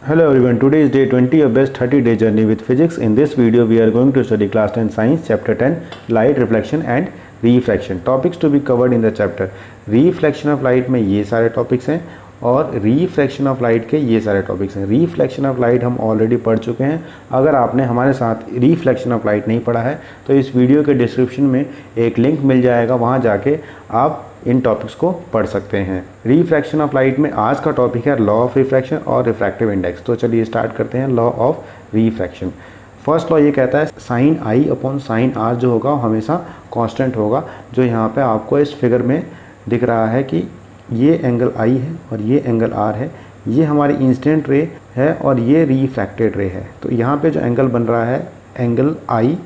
Hello everyone, today is day 20 of best 30-day journey with physics. In this video we are going to study class 10 science chapter 10 light reflection and refraction. Topics to be covered in the chapter. Reflection of light में ये सारे topics हैं और reflection of light के ये सारे topics हैं। Reflection of light हम ऑलरेडी पढ़ चुके हैं। अगर आपने हमारे साथ रिफ्लेक्शन ऑफ लाइट नहीं पढ़ा है तो इस वीडियो के डिस्क्रिप्शन में एक लिंक मिल जाएगा, वहाँ जाके आप इन टॉपिक्स को पढ़ सकते हैं। रिफ्रैक्शन ऑफ लाइट में आज का टॉपिक है लॉ ऑफ रिफ्रैक्शन और रिफ्रैक्टिव इंडेक्स। तो चलिए स्टार्ट करते हैं law of refraction. First law ये कहता है sine i upon sine r जो होगा हमेशा कांस्टेंट होगा। जो यहाँ पे आपको इस फिगर में दिख रहा है कि ये एंगल आई है और ये एंगल आर है, ये हमारी इंसिडेंट रे है और ये रिफ्रैक्टेड रे है। तो यहाँ पे जो एंगल बन रहा है एंगल आई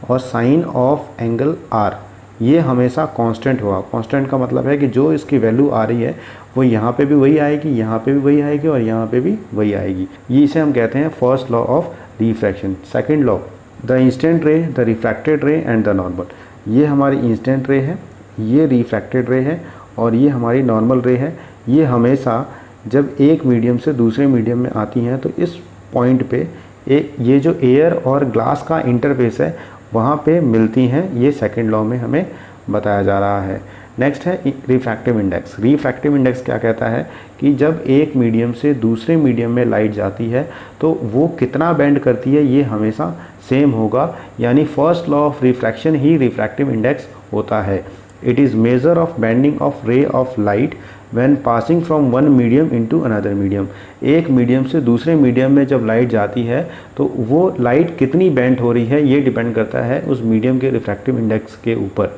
और साइन ऑफ एंगल आर, ये हमेशा कांस्टेंट होगा। कांस्टेंट का मतलब है कि जो इसकी वैल्यू आ रही है वो यहाँ पे भी वही आएगी, यहाँ पे भी वही आएगी और यहाँ पे भी वही आएगी। ये इसे हम कहते हैं first law of refraction. Second law, the incident ray, the refracted ray and the normal. ये हमारी इंस्टेंट रे है, ये रिफ्रैक्टेड रे है और ये हमारी नॉर्मल रे है। ये हमेशा जब एक मीडियम से दूसरे मीडियम में आती हैं तो इस पॉइंट पे ये जो एयर और ग्लास का इंटरफेस है वहाँ पे मिलती हैं। ये सेकंड लॉ में हमें बताया जा रहा है। नेक्स्ट है रिफ्रैक्टिव इंडेक्स। रिफ्रैक्टिव इंडेक्स क्या कहता है कि जब एक मीडियम से दूसरे मीडियम में लाइट जाती है तो वो कितना बेंड करती है ये हमेशा सेम होगा, यानी first law of refraction he refractive index होता है। It is measure of bending of ray of light when passing from one medium into another medium. एक मीडियम से दूसरे मीडियम में जब लाइट जाती है तो वो लाइट कितनी बेंड हो रही है ये डिपेंड करता है उस मीडियम के रिफ्रैक्टिव इंडेक्स के ऊपर,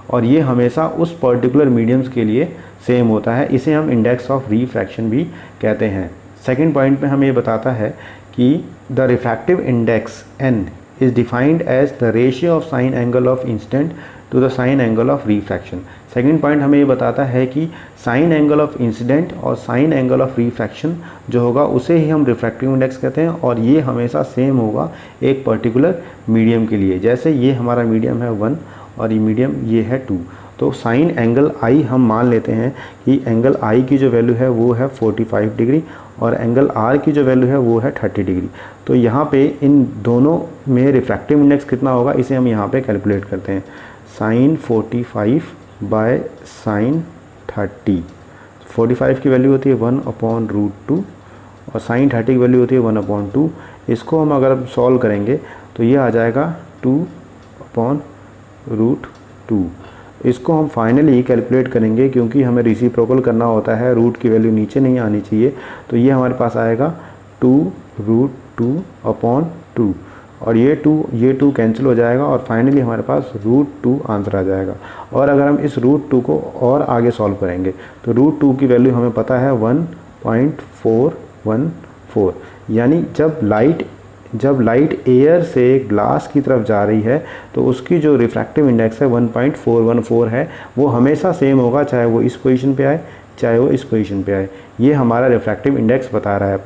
और ये हमेशा उस पर्टिकुलर मीडियम्स के लिए सेम होता है। इसे हम इंडेक्स ऑफ रिफ्रैक्शन भी कहते हैं। सेकेंड पॉइंट में हमें ये बताता है कि the refractive index n is defined as the ratio of sine angle of incident to the sine angle of refraction। Second point हमें ये बताता है कि साइन एंगल ऑफ इंसिडेंट और साइन एंगल ऑफ रिफ्रैक्शन जो होगा उसे ही हम रिफ्रैक्टिव इंडेक्स कहते हैं और ये हमेशा सेम होगा एक पर्टिकुलर मीडियम के लिए। जैसे ये हमारा मीडियम है 1 और ये मीडियम ये है 2, तो साइन एंगल आई हम मान लेते हैं कि एंगल आई की जो वैल्यू है वो है 45 डिग्री और एंगल आर की जो वैल्यू है वो है 30 डिग्री। तो यहाँ पे इन दोनों में रिफ्रैक्टिव इंडेक्स कितना होगा इसे हम यहाँ पे कैलकुलेट करते हैं। साइन 45 बाय साइन 30, 45 की वैल्यू होती है 1/√2 और साइन 30 की वैल्यू होती है 1/2। इसको हम अगर सॉल्व करेंगे तो ये आ जाएगा 2/√2। इसको हम फाइनली कैलकुलेट करेंगे क्योंकि हमें रेसिप्रोकल करना होता है, रूट की वैल्यू नीचे नहीं आनी चाहिए। तो ये हमारे पास आएगा 2√2/2 और ये 2 कैंसिल हो जाएगा और फाइनली हमारे पास √2 आंसर आ जाएगा। और अगर हम इस √2 को और आगे सॉल्व करेंगे तो √2 की वैल्यू हमें पता है 1.414, यानी जब लाइट एयर से ग्लास की तरफ जा रही है तो उसकी जो रिफ्रैक्टिव इंडेक्स है 1.414 है, वो हमेशा सेम होगा चाहे वो इस पोजीशन पे आए चाहे वो इस पोजीशन पे आए। ये हमारा रिफ्रैक्टिव इंडेक्स बता रहा है।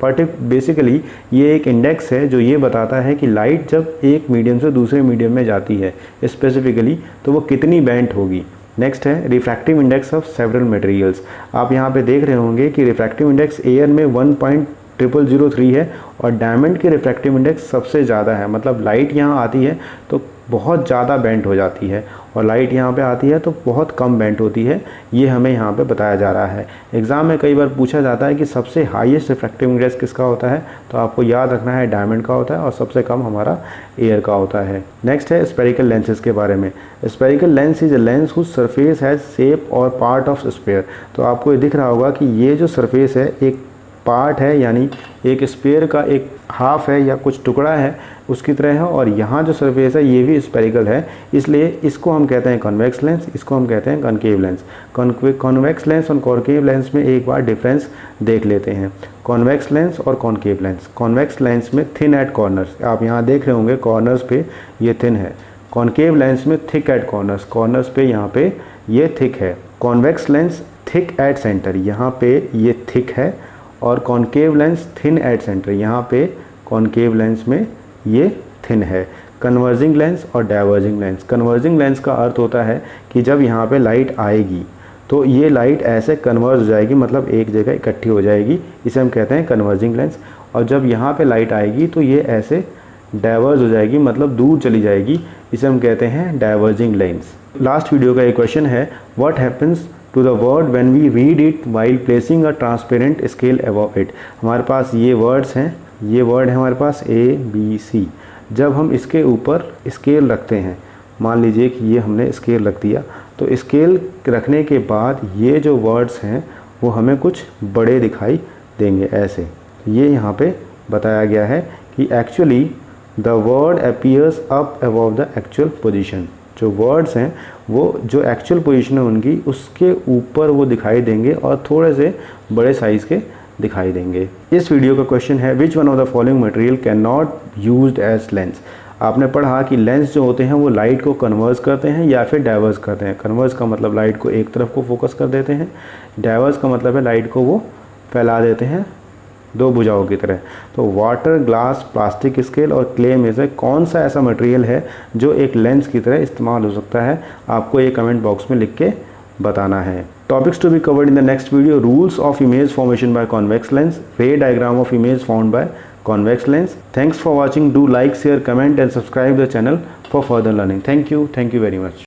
बेसिकली ये एक इंडेक्स है जो ये बताता है कि लाइट जब एक मीडियम से दूसरे मीडियम में जाती है स्पेसिफिकली तो वो कितनी बेंड होगी। नेक्स्ट है refractive index of several materials. आप यहाँ पे देख रहे होंगे कि रिफ्रैक्टिव इंडेक्स एयर में 1.0003 है और डायमंड की रिफ्रैक्टिव इंडेक्स सबसे ज़्यादा है। मतलब लाइट यहाँ आती है तो बहुत ज़्यादा बेंड हो जाती है और लाइट यहाँ पे आती है तो बहुत कम बेंड होती है। ये हमें यहाँ पे बताया जा रहा है। एग्ज़ाम में कई बार पूछा जाता है कि सबसे हाईएस्ट रिफ्रैक्टिव इंडेक्स किसका होता है, तो आपको याद रखना है डायमंड का होता है और सबसे कम हमारा एयर का होता है। नेक्स्ट है स्फेरिकल लेंसेज के बारे में। Spherical lens is a lens whose surface has shape or part of sphere. तो आपको ये दिख रहा होगा कि ये जो सरफेस है एक पार्ट है, यानी एक स्फीयर का एक हाफ है या कुछ टुकड़ा है उसकी तरह है, और यहाँ जो सरफेस है ये भी स्फेरिकल है, इसलिए इसको हम कहते हैं कॉन्वेक्स लेंस, इसको हम कहते हैं कॉनकेव लेंस। कॉन्वेक्स लेंस और कॉनकेव लेंस में एक बार डिफरेंस देख लेते हैं। कॉन्वेक्स लेंस और कॉनकेव लेंस, कॉन्वेक्स लेंस में थिन एट कॉर्नर्स, आप यहाँ देख रहे होंगे कॉर्नर्स पे ये थिन है। कॉनकेव लेंस में थिक एट कॉर्नर्स, कॉर्नर्स पे यहाँ पे ये थिक है। Convex lens thick at centre, यहाँ पे ये थिक है, और concave lens thin at centre, यहाँ पे कॉनकेव लेंस में ये थिन है। कन्वर्जिंग लेंस और डाइवर्जिंग लेंस। कन्वर्जिंग लेंस का अर्थ होता है कि जब यहाँ पे लाइट आएगी तो ये लाइट ऐसे कन्वर्ज हो जाएगी, मतलब एक जगह इकट्ठी हो जाएगी, इसे हम कहते हैं कन्वर्जिंग लेंस। और जब यहाँ पे लाइट आएगी तो ये ऐसे डाइवर्ज हो जाएगी, मतलब दूर चली जाएगी। इसे हम कहते हैं डाइवर्जिंग लेंस। लास्ट वीडियो का एक क्वेश्चन है, what happens to the word when we read it while placing a transparent scale above it. हमारे पास ये वर्ड्स हैं, ये वर्ड है हमारे पास ABC। जब हम इसके ऊपर स्केल रखते हैं, मान लीजिए कि ये हमने स्केल रख दिया, तो स्केल रखने के बाद ये जो वर्ड्स हैं वो हमें कुछ बड़े दिखाई देंगे ऐसे। ये यहाँ पे बताया गया है कि actually the word appears up above the actual position. जो वर्ड्स हैं वो जो एक्चुअल पोजीशन है उनकी, उसके ऊपर वो दिखाई देंगे और थोड़े से बड़े साइज़ के दिखाई देंगे। इस वीडियो का क्वेश्चन है, which one of the following material can not used as lens. आपने पढ़ा कि लेंस जो होते हैं वो लाइट को कन्वर्ज करते हैं या फिर डाइवर्स करते हैं। कन्वर्ज का मतलब लाइट को एक तरफ को फोकस कर देते हैं, डाइवर्स का मतलब है लाइट को वो फैला देते हैं दो भुजाओं की तरह। तो वाटर, ग्लास, प्लास्टिक स्केल और क्ले में से कौन सा ऐसा मटेरियल है जो एक लेंस की तरह इस्तेमाल हो सकता है? आपको ये कमेंट बॉक्स में लिख के बताना है। Topics to be covered in the next video, rules of image formation by convex lens, ray diagram of image found by convex lens. Thanks for watching. Do like, share, comment and subscribe the channel for further learning. Thank you very much.